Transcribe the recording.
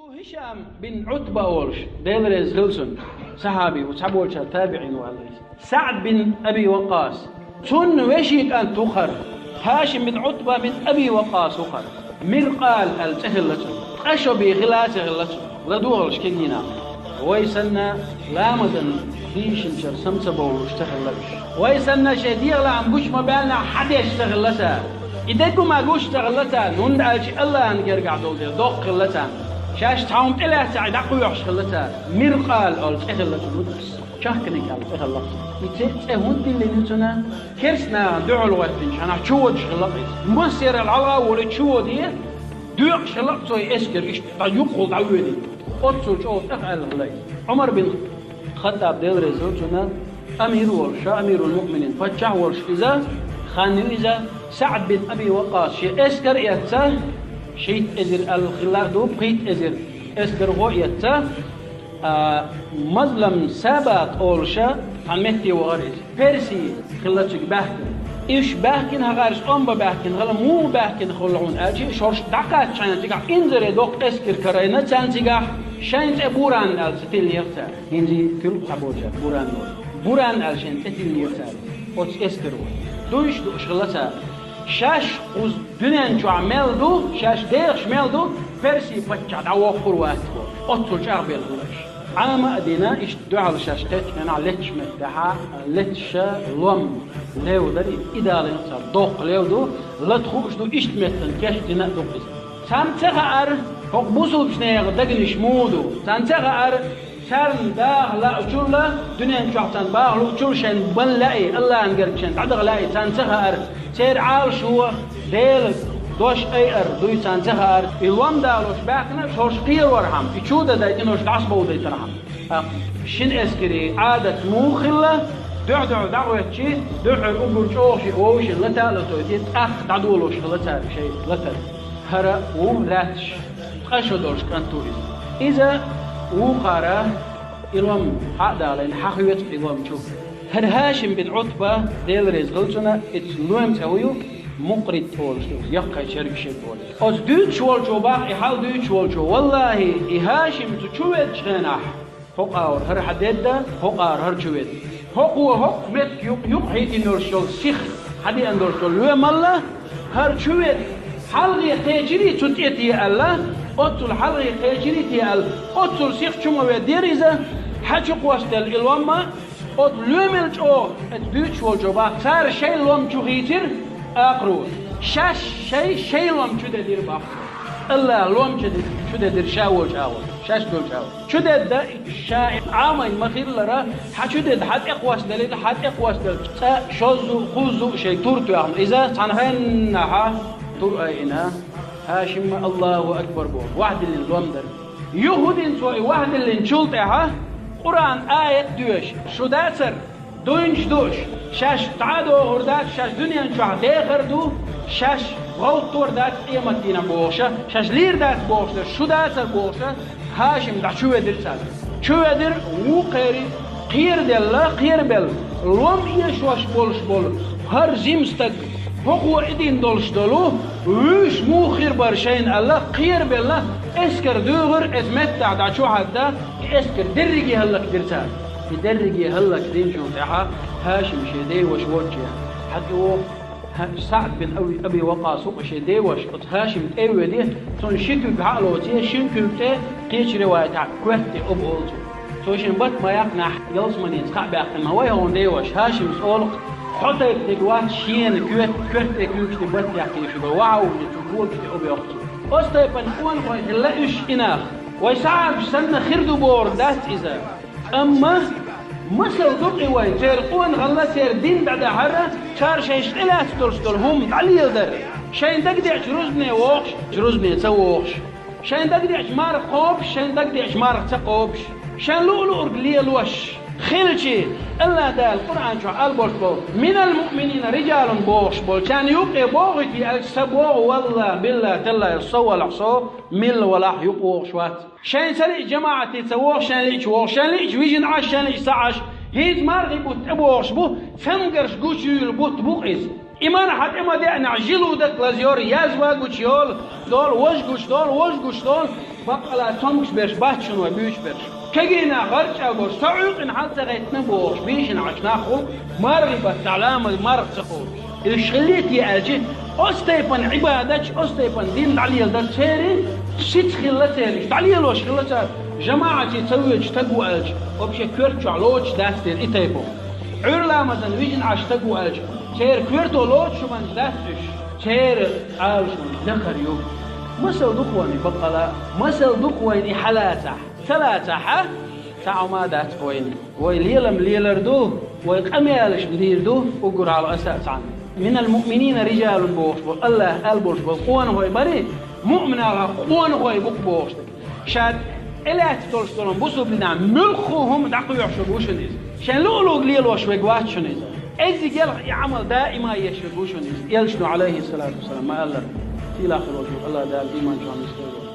هشام بن عتبة أولش ديلريز هيلسون صحابي وصحابولش تابعين والله سعد بن أبي وقاص تون وشيك أن تخر هاشم بن عتبة من أبي وقاص أخر مرقال التهلتون أشو بخلاص هلتون لدوغلش كجينا ويسنا لامدن فيش نشر سمسة بولش تهلتش ويسنا شدير لام قش ما بالنا حد يشتغلتها إذا ما قوش تغلتها نون ألش الله أنكر قاعدول دي دوق خلتها شاش تعاون إلا تعيد عقويش خلتها مرقال أول تغلتها مدرس شاكني قال تغلتها يتهون دي اللي نتنا كرسنا دعو الوقت أنا شود شغلتي مصير العلا ولا شود دي دعو شغلتي إسكر إيش تيقول دعوتي أتصل شو أفعل غلي عمر بن خطاب ديل رزقنا أمير ورش أمير المؤمنين فتح ورش إذا خان إذا سعد بن أبي وقاص شيء إسكر يتسه شيء إزر الخلادو بقيت إزر إسكر هو يتسه مظلم سابق أولشا عن مهتي وغريز بيرسي خلاتك بحكن إيش بحكن هغارش أمبا بحكن غلا مو بحكن خلعون أجي شورش دقات شاين تيجا إنزر دوق إسكر كرينا تان تيجا شاين تبوران الستيل يختار هنزي كل حبوجة بوران الشين تتيل يختار أوت إسكرو دوش خلاتها شاش وز دنيا جو عمل دو شاش ديرش مل دو بيرسي بتشعد عوافر واتكو أطول شعب يلغوش عام أدينا إيش دعاء الشاشتات أنا لتش مفتاحة لتش لوم ليو دري إدارة نصار دوق ليو دو لا تخوش دو إيش مثلا كاش دينا دوقس سامتها أر فوق بوسو بشنيغ دقنش مودو سامتها أر سارن باغ لا أشولا دنيا شعتان باغ لو أشول شن بن لاي الله أنقرب شن تعدغ لاي سامتها أر سير عال شو ديل دوش أي دوي سانتها الوام دالوش باكنا شورش قير ورحم يشودا دا إنوش دعصبو دا يترحم شن اسكري عادة موخلة دعوة شي دعو الأبر شوشي ووشي لتا لتوتيت دعدولوش لتا شيء لتا هرا ولاتش تخشو دولش كانتوريز إذا وخارا الوام حق دالين حقيت الوام شوف هر هاشم بن عتبة ديل رزقلتنا اتلوهم تاويو مقرد تولش يقع شرق شبول أز دوتش والجو باق إحال دوتش والجو والله إهاشم تشويد شناح هق أور هر حديدة هق أور هر شويد هق وهق مت يق حيت نورشول سيخ حدي أندورشول لو ملا هر شويد حلقي تجري تتيتي الله أطل حلقي تجري تيال أطل سيخ شو ودير إذا حجق وستل الوما أطل لوملج أو دوتش والجو باق صار شيء لوم شوهيتر أقرؤ شاش شيء لوم شو تدير باخ الله لوم شو تدير شاول شاش دول شاول شو تدير شاء عامين مخير لرا شو تدير حد إقواس دليل حد إقواس دليل شوزو خوزو شيء تورتو يعمل إذا تنهن نها تور أينا هاشم الله أكبر بو واحد اللي لوم در يهودين سوي واحد اللي نشلتها قرآن آية دوش شو داتر دوش شاش تعادو هردات شاش دنيا نشوح داخر دو شاش غوطور دات قيمتنا بوشة شاش لير دات بوشة شو داتر بوشة هاشم دا شو يدر سال شو يدر وقيري قير دل قير بل لوم يشوش بول هر زمستك هو إدين دولش دولو ويش مو خير برشين الله قير بالله اسكر دوغر ازمتع دا شو حدا اسكر درجي هلك درتال يدرجي هلك دين شو تاعها هاشم شيدي وش وجه حتى هو سعد بن أبي وقاص وشيدي وش هاشم أيوة دي تون شكل بعقله تيه شكل تيه قيش رواية كوتي أبولتو توشين بات ما يقنع يلص منين سقع بأخذ ما هو هون دي وش هاشم سؤالك حتى يتقوات شين كوت كوت بات يحكي شو بواعو وتقول كتي أبي أخته أستيبن قوان قوي تلاقيش إناخ ويسعب سنة خير بور دات إذا أما مثل دقي وين سير قوان غلا سير دين بعد حرة شار شيء لا تدرسدل هم علي يقدر شيء تقدر جروزني ووخش جروزني تسووخش شيء تقدر مار قوبش شيء تقدر مار تقوبش شيء لؤلؤ رجلي الوش خلشي الله ده القرآن شو البرتو من المؤمنين رجال بوش بول كان يبقى بوغتي السبوع والله بالله تلا يصو العصو مل ولا يبوغ شوات شان سلي جماعة تسووغ شان ليش ووغ شان ليش ويجن عش شان ليش سعش هيز مارغي بوت أبوغش بو فمقرش قوشيول بوت بوغيز إيمان حد إما دي نعجلو دك لزيور يازوا قوشيول دول وش قوش دول بقلا تمش برش باتشن وبيش برش كجينا غرش أقول سعوق إن حالة غيتنا بوش بيشن عشنا خو مربى تعلام المرق تقول الشغليت يأجي أستيبن عبادتش أستيبن دين عليه الدر سيري ست خلة سيري تعليه لوش خلة سيري جماعة تسويج تقوى ألج وبشي كورتشو علوش داستير إتايبو عرلا مدن ويجن عش تقوى ألج سير كورتو لوش من داستش سير عالش ذكر يوم مسل دقواني بقلا مسل دقواني حلاتح ثلاثة تعو ما دات بويني ويليلم ليلردو ويقميالش بديردو وقر على أساس عنه من المؤمنين رجال بوش الله البوش بقوان هو بري مؤمن على قوان هو بوش شاد إلا تتولستون بوسو بنا ملخوهم دقوا يحشبوشنيز شان لولو قليل وشويقواتشنيز إذا قال يعمل دائما يشويقوشنيز يلشنو عليه الصلاة والسلام ما قال في الآخر وجه الله دائما إيمان جوان يستوى